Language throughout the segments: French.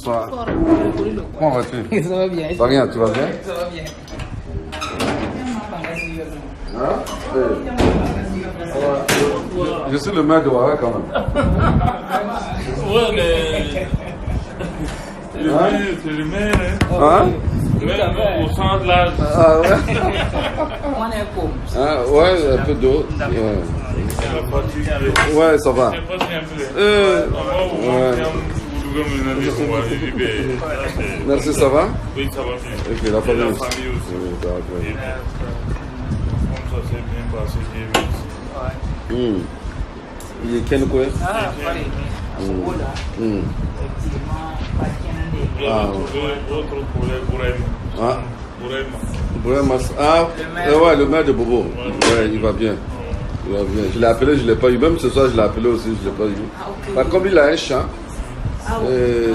Bonsoir. Comment vas-tu? Ça va bien. Rien, tu vas bien? Ça va bien. Hein? Je suis le maire de Ouaga quand même. Ouais, mais. C'est le maire, Hein? Même au centre là. Ah ouais? On est comme. Ah, ouais, un peu d'eau. Ouais, ça va. Merci, ça va? Oui, ça va bien. Ok, la famille aussi. Oui, ça va bien. Comme ça s'est bien passé, j'ai vu. Il y a quel coin? Ah, pareil. Effectivement, pas qu'il y en a des. Votre collègue Bourema. Bourema. Ah, ouais, le maire de Bobo. Ouais, il va bien. Il va bien. Je l'ai appelé, je ne l'ai pas eu. Même ce soir, je l'ai appelé aussi, je ne l'ai pas eu. Bah, comme il a un champ,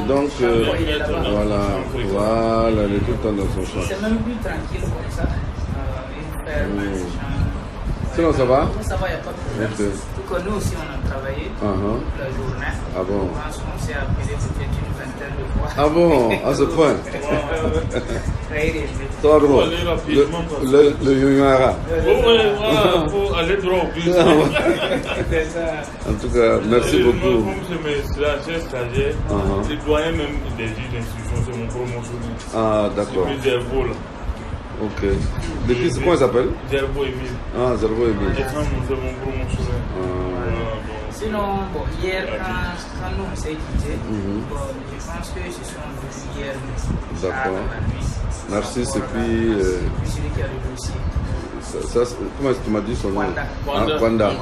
donc, voilà, il est tout le temps dans son champ. C'est même plus tranquille comme ça. Sinon, ça va? Ça va, il n'y a pas de problème. Tout comme nous aussi, on a travaillé toute la journée. Ah bon? On s'est appelé peut-être une vingtaine de fois. Ah bon? À ce point? Ça va drôle. Le Yunyara. Il faut aller droit au but. En tout cas, merci beaucoup. Comme c'est mes stagiaires, les doyens même des juges d'instruction, c'est mon promotionnaire. Ah, d'accord. C'est Zerbo là. Ok. Depuis, comment il s'appelle? Zerbo Emile. Ah, Zerbo Emile. C'est mon promotionnaire. Sinon, bon, hier, quand nous on s'est quittés, bon, je pense que ce sont venus hier. D'accord. Narcisse et puis. Celui qui a le dossier. Comment est-ce que tu m'as dit son nom? Kwanda.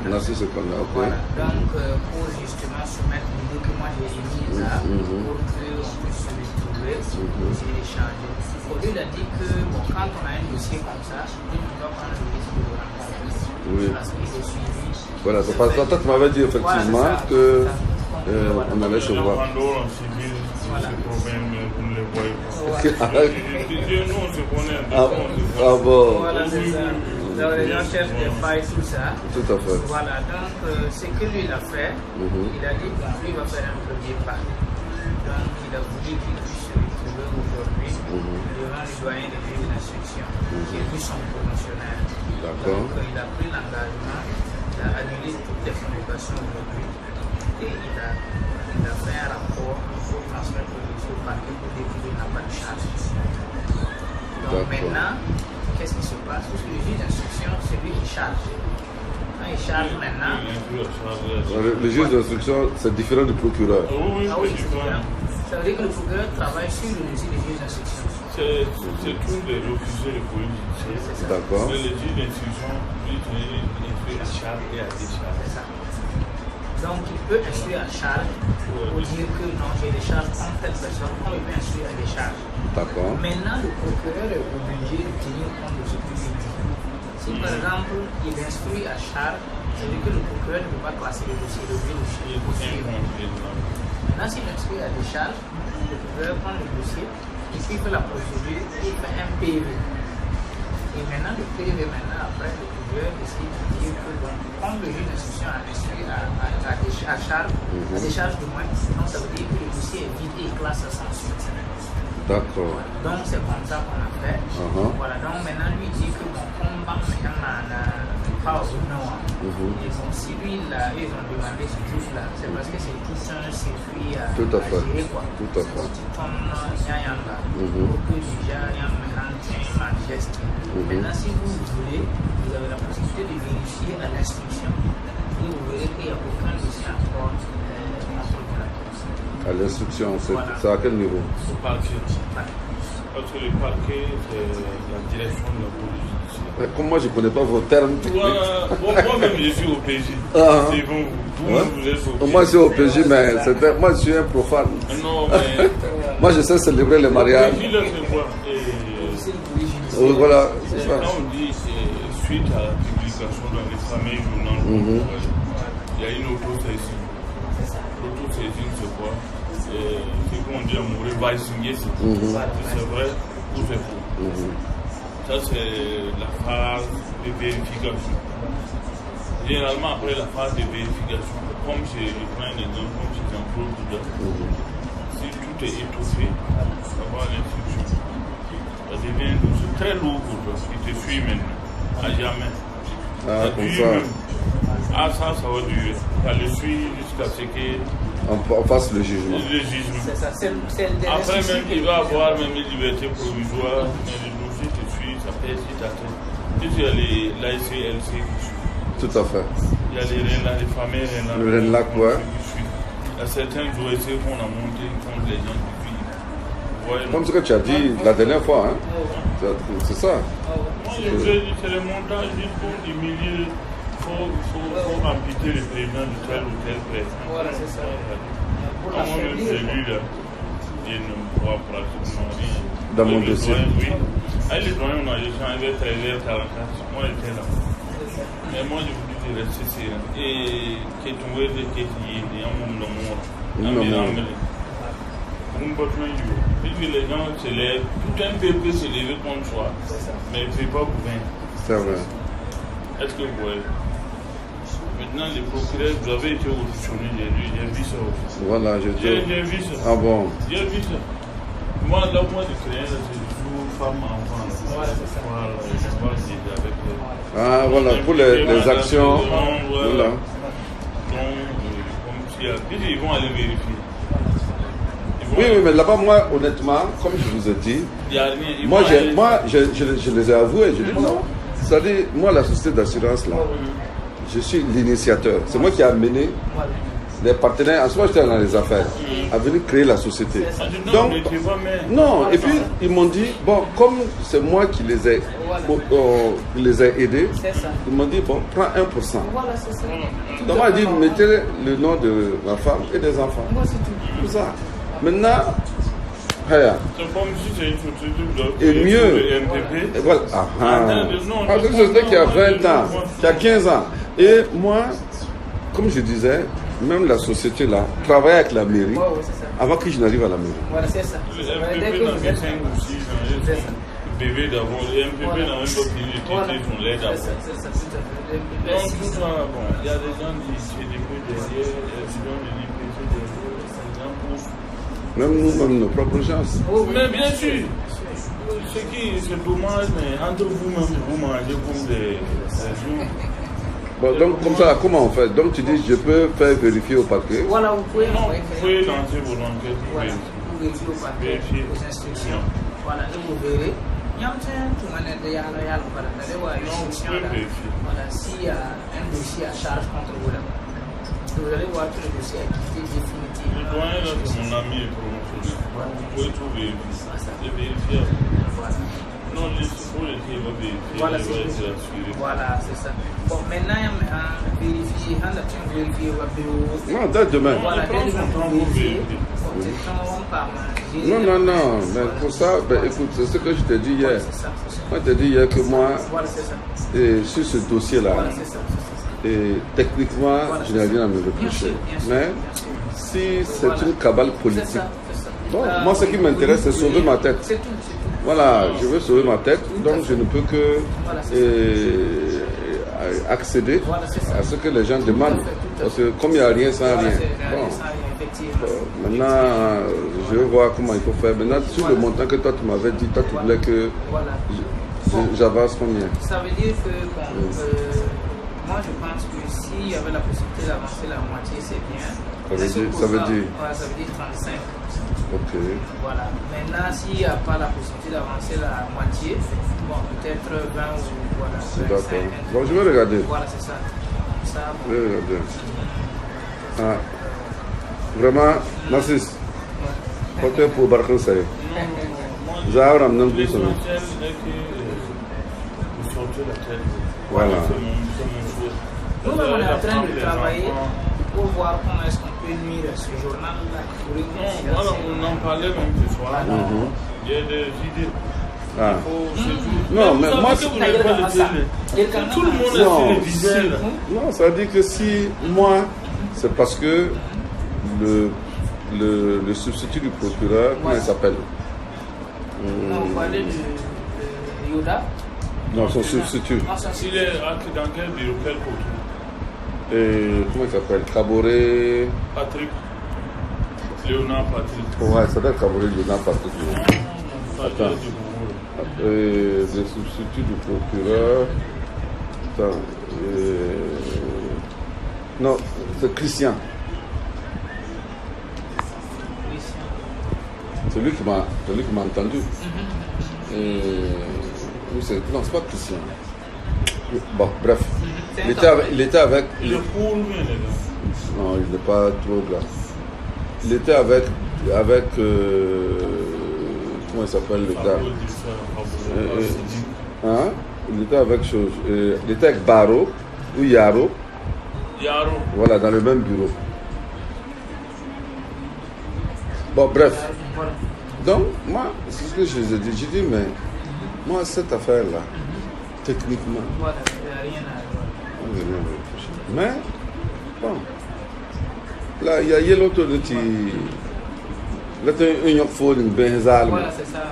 Narcisse et Kwanda, ok. Voilà. Donc, pour justement soumettre l'idée que moi j'ai émise là, pour qu'on puisse se retrouver, et échanger. Aujourd'hui, il a dit que bon, quand on a un dossier comme ça, on doit prendre le risque de le rencontrer. Oui. Parce qu'il est suivi. Voilà, toi, tu m'avais dit effectivement que on allait se voir. Ah bon. Voilà, c'est ça. Donc, les gens cherchent des failles, tout ça. Tout à fait. Voilà, donc ce que lui il a fait, il a dit que lui va faire un premier pas. Donc il a voulu qu'il puisse se retrouver aujourd'hui devant le doyen des juges d'instruction, qui est lui son promotionnaire. D'accord. Donc il a pris l'engagement, il a annulé toutes les convocations aujourd'hui et il a fait un rapport pour transmettre le dossier au parquet pour dire qu'il n'a pas de charge. Donc maintenant, qu'est-ce qui se passe? Parce que le juge d'instruction, c'est lui qui charge. Quand il charge maintenant. Le juge d'instruction, c'est différent du procureur. Ah oui, c'est différent. Ça veut dire que le procureur travaille sur le dossier du juge d'instruction. C'est tous les officiers de police. D'accord. Mais le juge d'instruction, lui, il fait à charge et à décharge. C'est ça. Donc il peut instruire à charge pour dire que non, j'ai des charges contre telle personne, on peut instruire à des charges. D'accord. Maintenant, le procureur est obligé de tenir compte de ce que lui dit. Si par exemple il instruit à charge, ça veut dire que le procureur ne peut pas classer le dossier, il est obligé de poursuivre. Maintenant, s'il instruit à des charges, le procureur prend le dossier, et puis il fait la procédure, il fait un PV. Et maintenant, le PV, après, le procureur décide de dire que bon, comme le juge d'instruction a instruit à charge de moins, donc ça veut dire que le dossier est vide et il classe sans suite. D'accord. Donc c'est comme ça qu'on a fait. Voilà, donc maintenant lui dit que bon, comme pas au Noah. Et bon, si lui, là, ils ont demandé ce truc-là, c'est parce que c'est tout un circuit à gérer, quoi. Tout à fait. Pour que déjà, il y a un geste. Maintenant, si vous voulez, vous avez la possibilité de vérifier à l'instruction et vous verrez qu'il n'y a aucun dossier encore en procurateur. À l'instruction, c'est à quel niveau? Au parquet. Parce que le parquet, c'est la direction de la police judiciaire. Comme moi, je ne connais pas vos termes. Moi-même, je suis au PJ. Vous êtes au PJ. Moi, je suis au PJ, mais moi, je suis un profane. Non, mais... moi, je sais célébrer les mariages. Le PJ, là, c'est quoi? Voilà, c'est ça. Quand on dit suite à la publication dans les familles journaux, il y a une autosaisine. L'autosaisine, c'est quoi? C'est comme on dit, on va signer, c'est vrai ou c'est faux. Ça, c'est la phase de vérification. Généralement, après la phase de vérification, comme je prends un exemple, comme chez Jean-Claude Douda, si tout tout est étouffé, avoir l'instruction. Ça devient très lourd pour toi, il te suit maintenant, à jamais. Ah, comme ça. Ah, ça va durer. Ça le suit jusqu'à ce qu'on fasse le jugement. Le jugement. C'est ça, c'est le après, même, il va avoir même une liberté provisoire, mais le dossier te suit, ça pèse sur ta tête. Et tu as l'AIC, LC qui suit. Tout à fait. Il y a les RENLA, les familles RENLA. Le RENLA, quoi. Il y a certains OSC qu'on a monté contre les gens qui suivent. Comme ce que tu as dit la dernière fois, hein. C'est ça. Moi, je veux dire, c'est le montage juste pour diminuer. Il faut amputer le président de tel ou tel président. Voilà, c'est ça. Comment le celui là, il ne voit pratiquement rien. Dans mon dossier. Oui. Avec les doyens, on a échangé 13h44. Moi, j'étais là. Mais moi, je vous dis de rester serein. Et que tu vois des questions, il y a un monde dans le monde. Puisque les gens se lèvent, tout un peu peut se lever contre soi, mais il ne fait pas pour rien. C'est vrai. Est-ce que vous voyez? Maintenant, les procureurs, vous avez été auditionnés, j'ai vu ça aussi. Voilà, j'ai vu ça. Ah bon? J'ai vu ça. Moi, là, moi, je crée, c'est toujours femme, enfant. Voilà, c'est ça. Voilà, je vois avec ah, voilà, pour les actions. Voilà. Donc, comme s'il y a. Ils vont aller vérifier. Oui, mais là-bas, moi, honnêtement, comme je vous ai dit, il y a rien. Moi, je les ai avoués. Je dis non. C'est-à-dire, moi, la société d'assurance, là, je suis l'initiateur. C'est moi qui ai amené les partenaires. En ce moment, j'étais dans les affaires, à venir créer la société. Donc, non. Et puis, ils m'ont dit, bon, comme c'est moi qui les ai aidés, ils m'ont dit, bon, prends 1%. Voilà, c'est ça. Donc, on a dit, mettez le nom de ma femme et des enfants. Tout ça. Maintenant, c'est comme si c'est une société et mieux. MPP. Et voilà. C'est une société qui a 20 ans, qui a 15 ans. Et moi, comme je disais, même la société là, travaille avec la mairie avant que je n'arrive à la mairie. Voilà, c'est ça. Le MPP dans 5 ou 6 ans, le bébé d'abord, le MPP n'a même pas fini de traiter son lait d'abord. Donc tout ça, bon, il y a des gens qui se dépouillent derrière, qui donnent des dépressions derrière. Même nous-mêmes, nos propres gens. Mais bien sûr, c'est dommage, mais entre vous-même, vous mangez comme des jours. Bon, donc, comme ça, comment on fait? Donc, tu dis, je peux faire vérifier au parquet? Voilà, vous pouvez lancer vos enquêtes pour vérifier au parquet, aux instructions. Voilà, et vous verrez. Voilà, s'il y a un dossier à charge contre vous là, vous allez voir que le dossier a quitté définitivement. Le doyen là, c'est mon ami et promotionnaire. Vous pouvez tout vérifier. Non, les supports étaient vérifiés. Voilà, c'est ça. Bon, maintenant, vérifier, non, dès demain. Voilà, dès demain, vérifier. Non, mais pour ça, ben, écoute, c'est ce que je t'ai dit hier. Moi, je t'ai dit hier que moi, sur ce dossier-là, et techniquement, je n'ai rien à me reprocher. Mais si c'est une cabale politique, bon, moi, ce qui m'intéresse, c'est sauver ma tête. Voilà, je veux sauver ma tête, donc je ne peux que accéder à ce que les gens demandent. Parce que comme il n'y a rien sans rien. Bon, maintenant, je vais voir comment il faut faire. Maintenant, sur le montant que toi tu m'avais dit, toi tu voulais que j'avance combien? Ça veut dire que, moi je pense que s'il y avait la possibilité d'avancer la moitié, c'est bien. Ça veut dire 35. Ok. Voilà. Maintenant, s'il n'y a pas la possibilité d'avancer la moitié, bon, peut-être 20 ou voilà. D'accord. Bon, je vais regarder. Voilà, c'est ça. Je vais regarder. Ah. Vraiment, Narcisse. Portez pour Barkhou Saye. Zahra Amnan Boussou. Voilà. Nous, on est en train de travailler pour voir comment est-ce qu'on peut nuire à ce journal-là. Voilà, on en parlait même ce soir. Il y a des idées. Ah. Non, mais moi, tout le monde est sur les visuels. Non, ça veut dire que si moi, c'est parce que le substitut du procureur, comment il s'appelle? Non, on parlait de Yoda. Non, son substitut. Il est dans quel bureau, quel côté? Comment il s'appelle? Caboret. Patrick. Léonard Patrick. Ouais, ça doit être Cameroun, Léonard Patrick. Attends. Les substituts du procureur. Attends. Non, c'est Christian. C'est lui qui m'a entendu. Non, c'est pas Christian. Bon, bref. Il était avec. Il est cool, mais les gars. Non, il n'est pas trop grave. Il était avec comment il s'appelle le gars? Hein? Il était avec chose. Il était avec Baro ou Yaro. Yaro. Voilà, dans le même bureau. Bon, bref. Donc, moi, c'est ce que je les ai dit. J'ai dit, mais moi, cette affaire-là, techniquement, Voilà, il n'y a rien à voir. mais, bon. Là, il y a Yellow Tony qui. Là, tu as une fois une benzale. Voilà, c'est ça.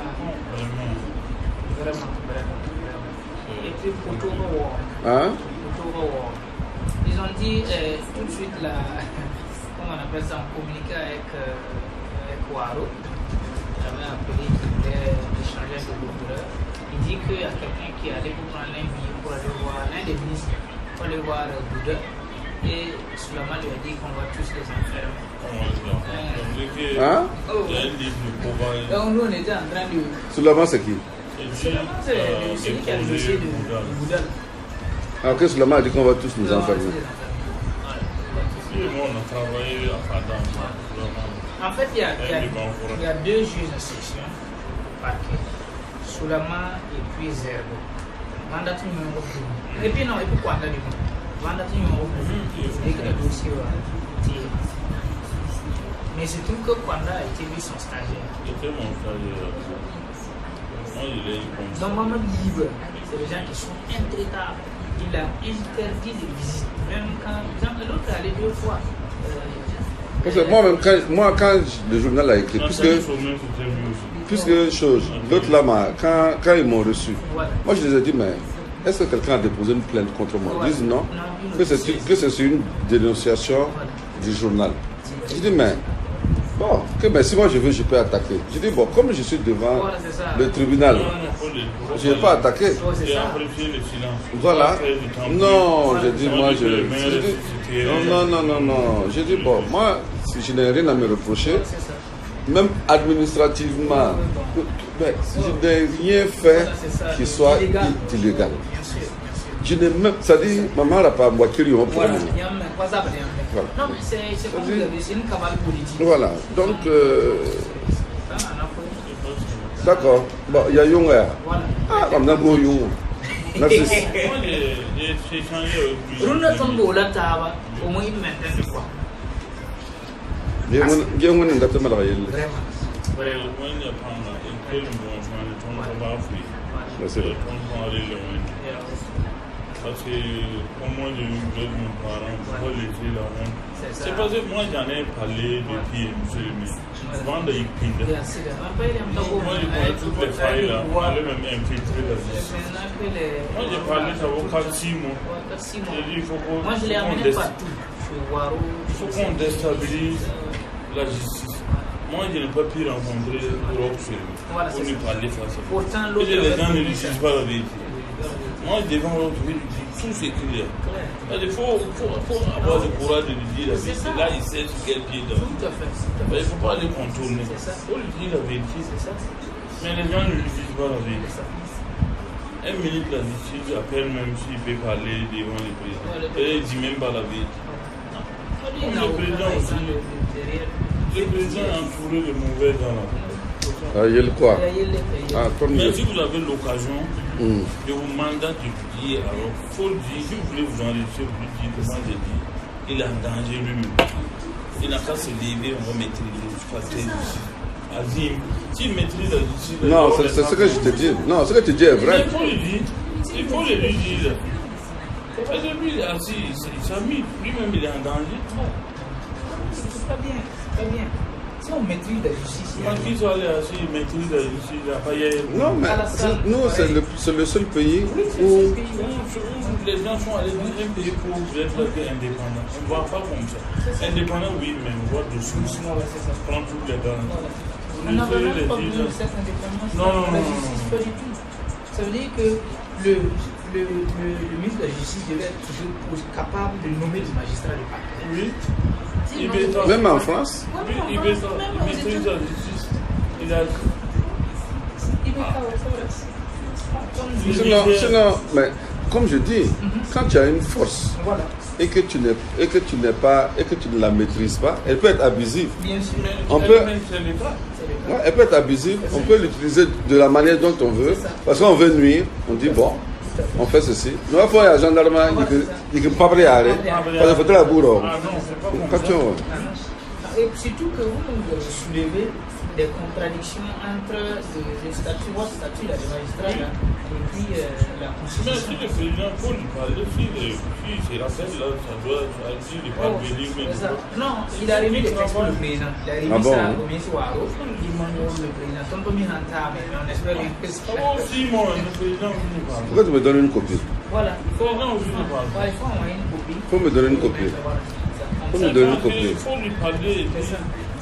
Vraiment. Et puis, pour tout le monde, Hein? ils ont dit tout de suite, là, comment on appelle ça, on communiquait avec Waro. J'avais appelé, qui voulait échanger avec le procureur. Il dit qu'il y a quelqu'un qui allait pour prendre un billet pour aller voir l'un des ministres, pour aller voir Bouddha. Et Sulaiman lui a dit qu'on va tous les enfermer. Hein? Donc nous on était en train de... Sulaiman, c'est qui? Sulaiman, c'est celui qui a le dossier de Bouddha. Alors que Sulaiman a dit qu'on va tous nous enfermer. En fait, il y a deux juges d'instruction parquet. Sulaiman et puis Zerbo. Et puis non, et puis Kwanda du coup. Dès que le dossier va tirer. Mais c'est tout que Kwanda a été lui son stagiaire. C'était mon stagiaire. Moi, il est comme ça. Donc, Maman Libre, c'est des gens qui sont intraitables. Il a interdit les visites. Même quand, par exemple, l'autre est allé 2 fois. Parce que moi, quand le journal a écrit, puisque chose, l'autre là, quand ils m'ont reçu, moi je les ai dit, mais est-ce que quelqu'un a déposé une plainte contre moi? Ils disent non, que c'est une dénonciation du journal. Je dis, mais bon, mais si moi je veux, je peux attaquer. Je dis, bon, comme je suis devant le tribunal, je ne vais pas attaquer. Voilà. Non, je dis, moi, non. Je dis, bon, moi, si je n'ai rien à me reprocher, même administrativement, mais je n'ai rien fait qui soit illégal. Je n'ai même, ça dit, maman n'a pas moi qui lui ont pour moi. Non, mais c'est comme vous avez, c'est une cabale politique. Voilà, donc, d'accord. Bon, il y a Young. Ah, on a beau Young. Merci. Runa Tombo, la Tava, au moins il m'entend quoi. Il y a un gars qui m'a dit. Parce que pour moi, je veux mes parents, pour laisser la honte. C'est parce que moi, j'en ai parlé depuis avant de y pinner. Moi, je connais toutes les failles là, on allait même infiltrer la justice. Moi, j'ai parlé ça au 4-6 mois. J'ai dit, il faut qu'on déstabilise la justice. Moi, je n'ai pas pu rencontrer Rock sur lui pour lui parler face à face. Les gens ne lui disent pas la vérité. Moi, devant l'autre, je lui dis tout ce qu'il y a. Il faut avoir le courage de lui dire la vérité. Là, il sait sur quel pied il ne faut pas le contourner. Il faut lui dire la vérité. Mais les gens ne lui disent pas la vérité. Un ministre de la justice appelle même s'il peut parler devant le président. Et il ne dit même pas la vérité. Le président aussi. Le président est entouré de mauvais gens là. Ah, il y a le quoi? Mais si vous avez l'occasion de vous mandat de dire, alors il faut le dire, si vous voulez vous enregistrer, vous le dire, comment j'ai dit, il est en danger lui-même. Il n'a qu'à se lever, on va maîtriser jusqu'à 13 ici. Azim, s'il maîtrise la justice... Non, c'est ce que je te dis. Non, ce que tu dis est vrai. Il faut le dire. Il faut le dire. Parce que lui, il est assis, il s'est mis, lui-même il est en danger. C'est pas bien, c'est pas bien. Si on maîtrise la justice, Quand ils sont allés assis, ils maîtrisent la justice, il n'y a pas hier. Non, mais nous, c'est le seul pays où... Les gens sont allés dans un pays pour être indépendants. On ne voit pas comme ça. Indépendant, oui, mais on voit de sous. Prendre toutes les dents. On n'a vraiment pas besoin de cette indépendance. Non. Pas du tout. Ça veut dire que le ministre de la Justice devait être toujours capable de nommer des magistrats de parquet. Oui. Même en France. Il maîtrise la justice. Il a... Sinon, mais comme je dis, quand tu as une force et que tu ne la maîtrises pas, elle peut être abusive. Bien sûr. Elle peut être abusive, on peut l'utiliser de la manière dont on veut, parce qu'on veut nuire, on dit bon, on fait ceci. Nous avons un gendarme, il ne peut pas aller, parce qu'il faut la bourre. Et surtout que vous soulevez des contradictions entre le statut, votre statut là, de magistrat là, et puis la Mais constitution. si le président faut lui parler, si c'est la fête là, ça doit dire, il parle venir, mais Non, il a remis des textes pour le président. Il a remis ça au ministre Waro. Il demande le président. Tonton Miranta, mais on espère que c'est oh, si, moi, le président vous nous parle. Pourquoi tu me donnes une copie? Voilà. Le président vous nous parle. Il faut envoyer une copie. Il faut me donner une copie. Faut me donner une copie. Il faut lui parler.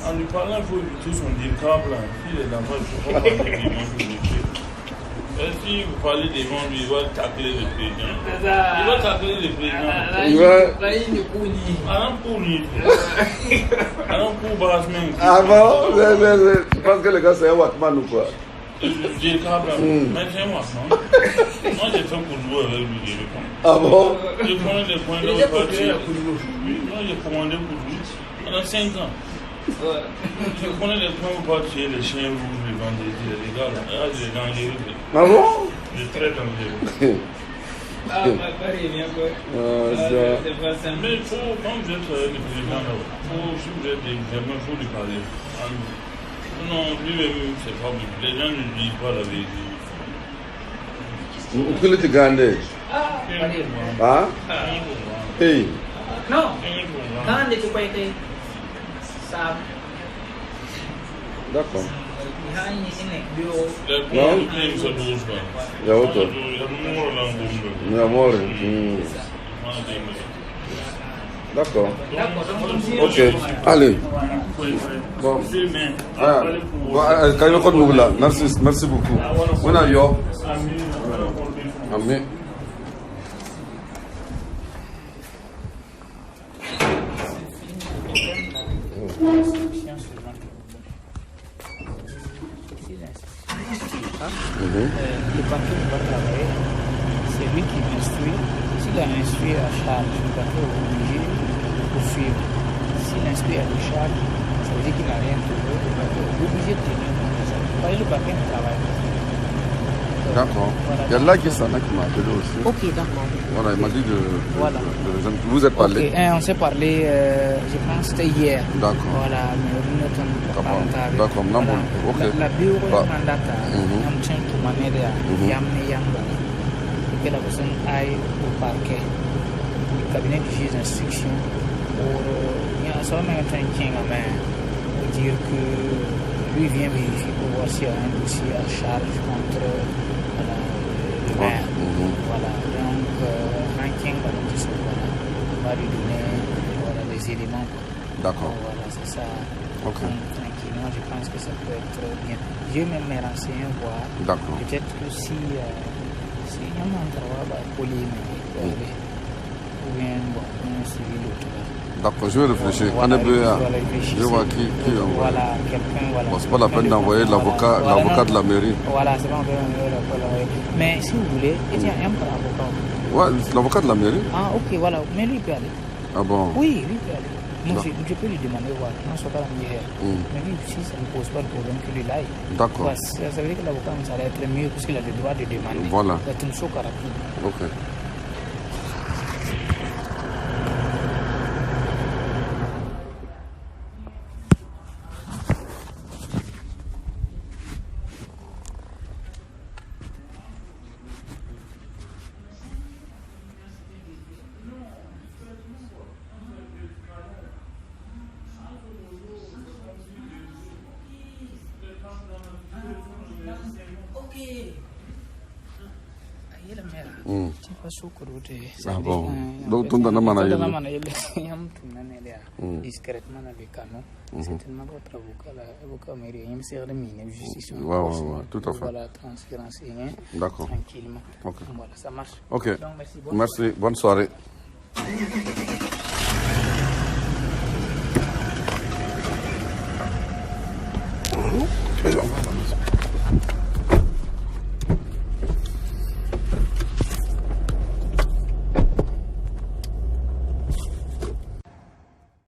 En lui parlant, il faut éviter son décable. S'il est dans le il faut pas parler des gens qui le si vous parlez des gens, il va tacler le président. Il va tacler le président. Il va... Alors pour Basman. Ah bon? Je pense que le gars c'est un Watman ou quoi? Décable. Mais c'est un Watman. Moi j'ai fait pour jouer avec lui. Ah bon? Je connais des points de vue. Oui, moi j'ai commandé pour lui. Pendant 5 ans. Je connais les points où partir les chiens rouges, les vendredis, les gars, là, c'est dangereux. Ah bon? C'est très dangereux. Ah, pas rien, quoi. C'est pas simple. Mais il faut, quand vous êtes le président, si vous êtes examen, il faut lui parler. Non, lui-même, c'est pas bien. Les gens ne disent pas la vérité. Où que tu gagnes? Ah? Hey. Non. Quand tu peux être ça. D'accord. Non, il se bouge pas. Il y a autre. Il y a mort. D'accord. Ok. Allez. Bon. Merci beaucoup. On a yo. Amen. Le parquet va travailler, c'est lui qui m'instruit. S'il a instruit à charge, le parquet est obligé de suivre. S'il instruit à charge, ça veut dire qu'il n'a rien trouvé, le parquet est obligé de tenir compte. Le parquet ne travaille pas. D'accord. Il y a là qui s'en a qui m'a appelé aussi. Ok, d'accord. Voilà, il m'a dit de vous êtes parlé. Ok, on s'est parlé, je pense que c'était hier. D'accord. Voilà, mais d'accord, voilà. Ok. La bureau mandata, on tient pour m'amener à Yamba. Que la personne aille au parquet, au cabinet du juge d'instruction, pour dire que lui vient vérifier pour voir s'il y a un dossier à charge contre le maire. Voilà, donc ranking va nous dire on va lui donner des éléments. D'accord. Voilà, c'est ça. Ok. Tranquillement, je pense que ça peut être bien. Je vais même me renseigner, voir. D'accord. Peut-être que si il y a un travail polémique, ou bien un civil autre. D'accord, je vais réfléchir. Voilà, je vois qui voilà, quelqu'un, voilà. Bon, c'est pas la peine d'envoyer l'avocat de la mairie. Voilà, c'est pas la peine d'envoyer l'avocat de la mairie. Mais si vous voulez, il y a un avocat. Ouais, l'avocat de la mairie. Ah, ok, voilà. Mais lui, il peut aller. Ah bon? Oui, lui, il peut aller. Moi, je peux lui demander, voilà, non, soit pas la meilleure. Mais lui, si ça ne pose pas de problème, que lui aille. D'accord. Ça veut dire que l'avocat, ça va être mieux parce qu'il a le droit de demander. Voilà. C'est une chose rapide. Ok. Ah bon. Donc, tout le monde discrètement dans les canaux. Certainement, votre avocat mairie, il me sert de mine, justice. Ouais, tout à fait. Voilà, transférence, d'accord. Tranquillement. Ok. Voilà, ça marche. Ok. Donc, merci. Bonne soirée.